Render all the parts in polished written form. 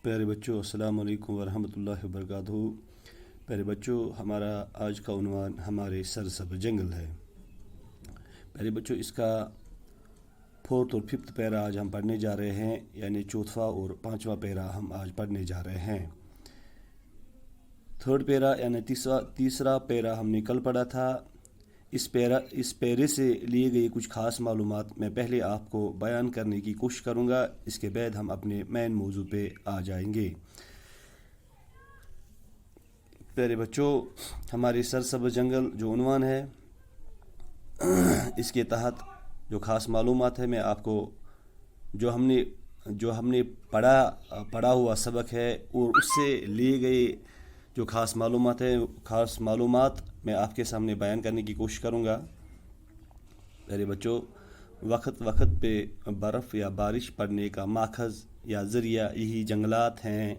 प्यारे बच्चों, अस्सलाम वालेकुम वरहमतुल्लाहि वबरकातुहू। प्यारे बच्चों, हमारा आज का उन्वान हमारे सरसब्ज़ जंगल है। प्यारे बच्चों, इसका फोर्थ और फिफ्थ पैरा आज हम पढ़ने जा रहे हैं, यानी चौथा और पांचवा पैरा हम आज पढ़ने जा रहे हैं। थर्ड पैरा यानी तीसरा पैरा हमने कल पढ़ा था। इस पैरे से लिए गए कुछ ख़ास मालूमात मैं पहले आपको बयान करने की कोशिश करूँगा। इसके बाद हम अपने मेन मौजू पे आ जाएंगे। प्यारे बच्चों, हमारे सरसब्ज़ जंगल जो उन्वान है, इसके तहत जो ख़ास मालूमात है मैं आपको जो हमने पढ़ा हुआ सबक है और उससे लिए गए जो ख़ास मालूमात मैं आपके सामने बयान करने की कोशिश करूँगा। प्यारे बच्चों, वक्त पे बर्फ़ या बारिश पड़ने का माखज़ या ज़रिया यही जंगलात हैं।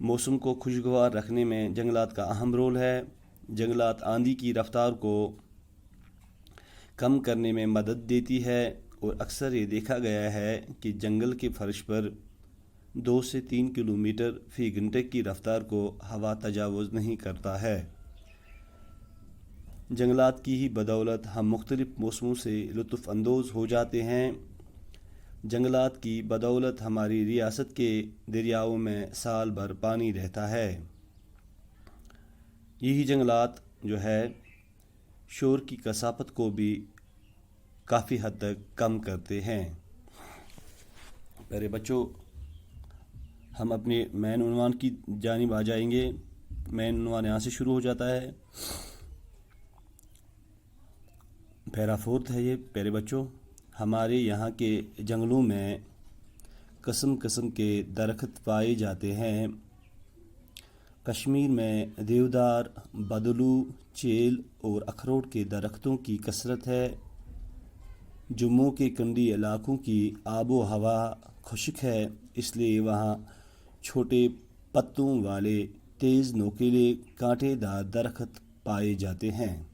मौसम को खुशगवार रखने में जंगलात का अहम रोल है। जंगलात आंधी की रफ्तार को कम करने में मदद देती है और अक्सर ये देखा गया है कि जंगल के फर्श पर 2 से 3 किलोमीटर फ़ी घंटे की रफ्तार को हवा तजावुज़ नहीं करता है। जंगलात की ही बदौलत हम मुख्तलिफ़ मौसमों से लुत्फ़ अंदोज़ हो जाते हैं। जंगलात की बदौलत हमारी रियासत के दरियाओं में साल भर पानी रहता है। यही जंगलात जो है शोर की कसाफत को भी काफ़ी हद तक कम करते हैं। प्यारे बच्चों, हम अपने मेन उन्वान की जानिब आ जाएंगे। मेन उन्वान यहाँ से शुरू हो जाता है। पैरा फोर्थ है ये। प्यारे बच्चों, हमारे यहाँ के जंगलों में किस्म किस्म के दरख्त पाए जाते हैं। कश्मीर में देवदार, बदलू, चेल और अखरोट के दरख्तों की कसरत है। जम्मू के कंडी इलाकों की आबो हवा खुश्क है, इसलिए वहाँ छोटे पत्तों वाले तेज़ नोकीले कांटेदार दरख्त पाए जाते हैं,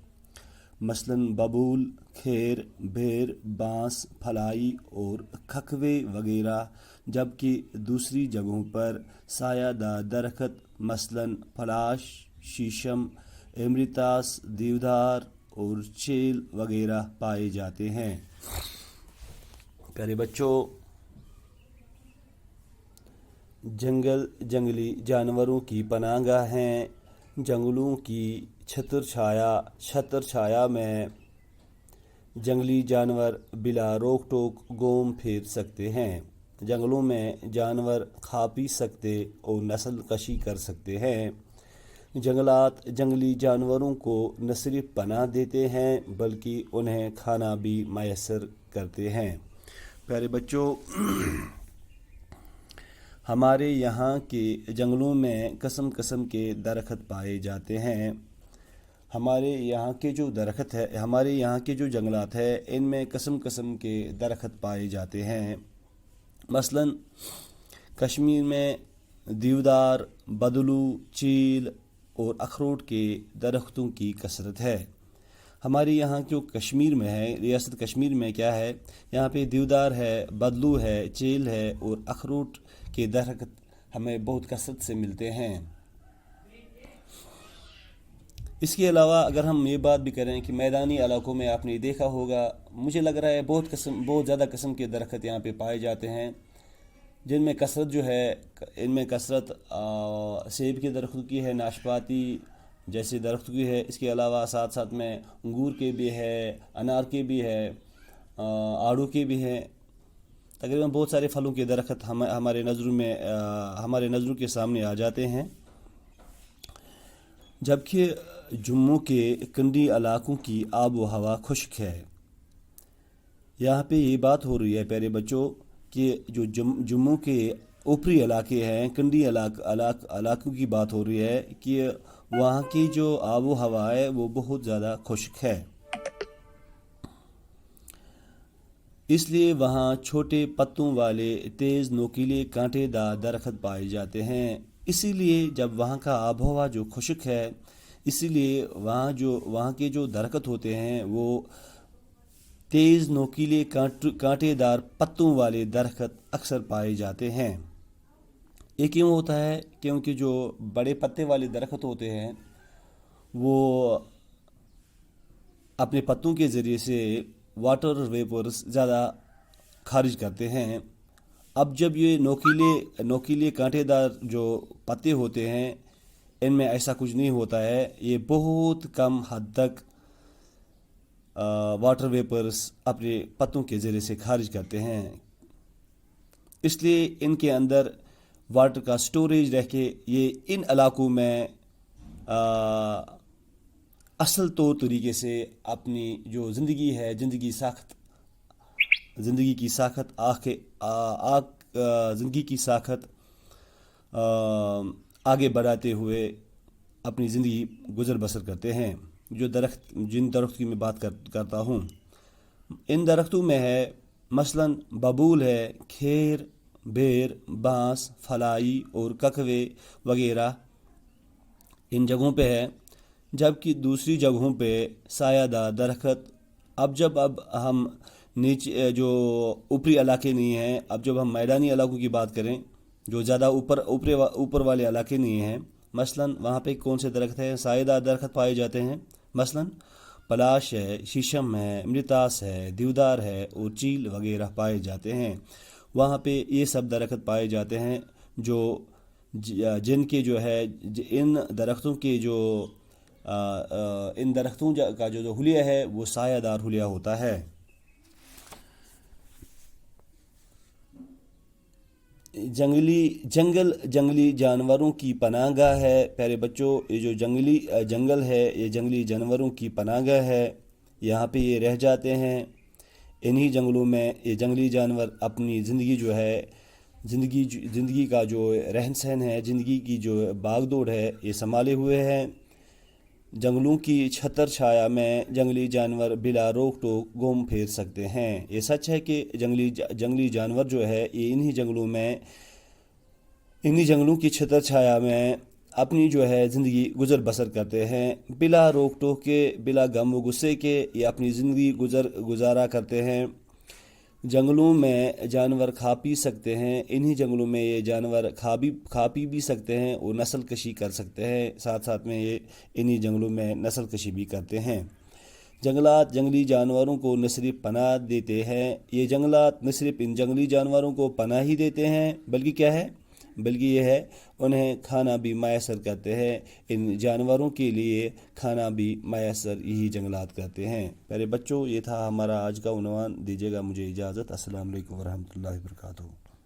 मसलन बबूल, खेर, बेर, बांस, फलाई और खखवे वगैरह। जबकि दूसरी जगहों पर सायादार दरख्त मसलन पलाश, शीशम, एमरितास, देवदार और चेल वगैरह पाए जाते हैं। प्यारे बच्चों, जंगल जंगली जानवरों की पनाहगाह हैं। जंगलों की छत्र छाया में जंगली जानवर बिला रोक टोक घूम फिर सकते हैं। जंगलों में जानवर खा पी सकते और नस्ल कशी कर सकते हैं। जंगलात जंगली जानवरों को न सिर्फ पनाह देते हैं बल्कि उन्हें खाना भी मैसर करते हैं। प्यारे बच्चों, हमारे यहाँ के जंगलों में किस्म किस्म के दरख्त पाए जाते हैं। हमारे यहाँ के जो जंगलात है, इनमें किस्म किस्म के दरख्त पाए जाते हैं। मसलन कश्मीर में देवदार, बदलू, चील और अखरोट के दरख्तों की कसरत है। हमारे यहाँ जो कश्मीर में है, रियासत कश्मीर में क्या है, यहाँ पे देवदार है, बदलू है, चेल है और अखरोट के दरख्त हमें बहुत कसरत से मिलते हैं। इसके अलावा अगर हम ये बात भी करें कि मैदानी इलाकों में आपने देखा होगा, मुझे लग रहा है बहुत ज़्यादा किस्म के दरख्त यहाँ पे पाए जाते हैं, जिनमें कसरत जो है, इनमें कसरत सेब के दरख्तों की है, नाशपाती जैसे दरख्त की है। इसके अलावा साथ साथ में अंगूर के भी है, अनार के भी है, आड़ू के भी हैं। तकरीबन बहुत सारे फलों के दरख्त हमारे नज़रों के सामने आ जाते हैं। जबकि जम्मू के कंडी इलाकों की आबो हवा खुश्क है। यहाँ पे ये बात हो रही है प्यारे बच्चों कि जो जम्मू के ऊपरी इलाके हैं, कंडी इलाकों की बात हो रही है कि वहाँ की जो आबो हवा है वो बहुत ज़्यादा खुश्क है। इसलिए वहाँ छोटे पत्तों वाले तेज़ नोकीले कांटेदार दरख्त पाए जाते हैं। इसीलिए जब वहाँ का आबोहवा जो खुश्क है, इसीलिए वहाँ के जो दरख्त होते हैं वो तेज़ नोकीले कांटेदार पत्तों वाले दरख्त अक्सर पाए जाते हैं। یہ کیوں ہوتا ہے؟ کیونکہ جو بڑے پتے والے درخت ہوتے ہیں وہ اپنے پتوں کے ذریعے سے واٹر ویپرز زیادہ خارج کرتے ہیں۔ اب جب یہ نوکیلے کانٹے دار جو پتے ہوتے ہیں ان میں ایسا کچھ نہیں ہوتا ہے، یہ بہت کم حد تک واٹر ویپرز اپنے پتوں کے ذریعے سے خارج کرتے ہیں، اس لیے ان کے اندر واٹر کا سٹوریج رہ کے یہ ان علاقوں میں اصل طور طریقے سے اپنی جو زندگی ہے، زندگی کی ساخت آگے بڑھاتے ہوئے اپنی زندگی گزر بسر کرتے ہیں۔ جن درخت کی میں بات کرتا ہوں، ان درختوں میں ہے مثلاً ببول ہے، کھیر، بیر، بانس، فلائی اور ککوے وغیرہ ان جگہوں پہ ہے، جبکہ دوسری جگہوں پہ سایہ دار درخت۔ اب ہم نیچے جو اوپری علاقے نہیں ہیں، اب جب ہم میدانی علاقوں کی بات کریں جو زیادہ اوپر والے علاقے نہیں ہیں، مثلاً وہاں پہ کون سے درخت ہیں؟ سایہ دار درخت پائے جاتے ہیں، مثلاً پلاش ہے، شیشم ہے، امرتاس ہے، دیودار ہے اور چیل وغیرہ پائے جاتے ہیں۔ وہاں پہ یہ سب درخت پائے جاتے ہیں جو جن کے جو ہے ان درختوں کا جو حلیہ ہے وہ سایہ دار حلیہ ہوتا ہے۔ جنگلی جانوروں کی پناہ گاہ ہے۔ پیارے بچوں، یہ جو جنگل ہے یہ جنگلی جانوروں کی پناہ گاہ ہے، یہاں پہ یہ رہ جاتے ہیں۔ انہی جنگلوں میں یہ جنگلی جانور اپنی زندگی کا جو رہن سہن ہے، زندگی کی جو باغ دوڑ ہے، یہ سنبھالے ہوئے ہیں۔ جنگلوں کی چھتر چھایا میں جنگلی جانور بلا روک ٹوک گھوم پھر سکتے ہیں۔ یہ سچ ہے کہ جنگلی جانور جو ہے یہ انہی جنگلوں کی چھتر چھایا میں اپنی جو ہے زندگی گزر بسر کرتے ہیں، بلا روک ٹوک کے، بلا غم و غصے کے یہ اپنی زندگی گزارا کرتے ہیں۔ جنگلوں میں جانور کھا پی سکتے ہیں، انہی جنگلوں میں یہ جانور کھا پی بھی سکتے ہیں اور نسل کشی کر سکتے ہیں، ساتھ میں یہ انہی جنگلوں میں نسل کشی بھی کرتے ہیں۔ جنگلات جنگلی جانوروں کو نہ صرف پناہ دیتے ہیں، یہ جنگلات نہ صرف ان جنگلی جانوروں کو پناہ ہی دیتے ہیں بلکہ کیا ہے؟ بلکہ یہ ہے انہیں کھانا بھی میسر کرتے ہیں۔ ان جانوروں کے لیے کھانا بھی میسر یہی جنگلات کرتے ہیں۔ پیارے بچوں، یہ تھا ہمارا آج کا عنوان۔ دیجیے گا مجھے اجازت۔ السلام علیکم ورحمۃ اللہ وبرکاتہ۔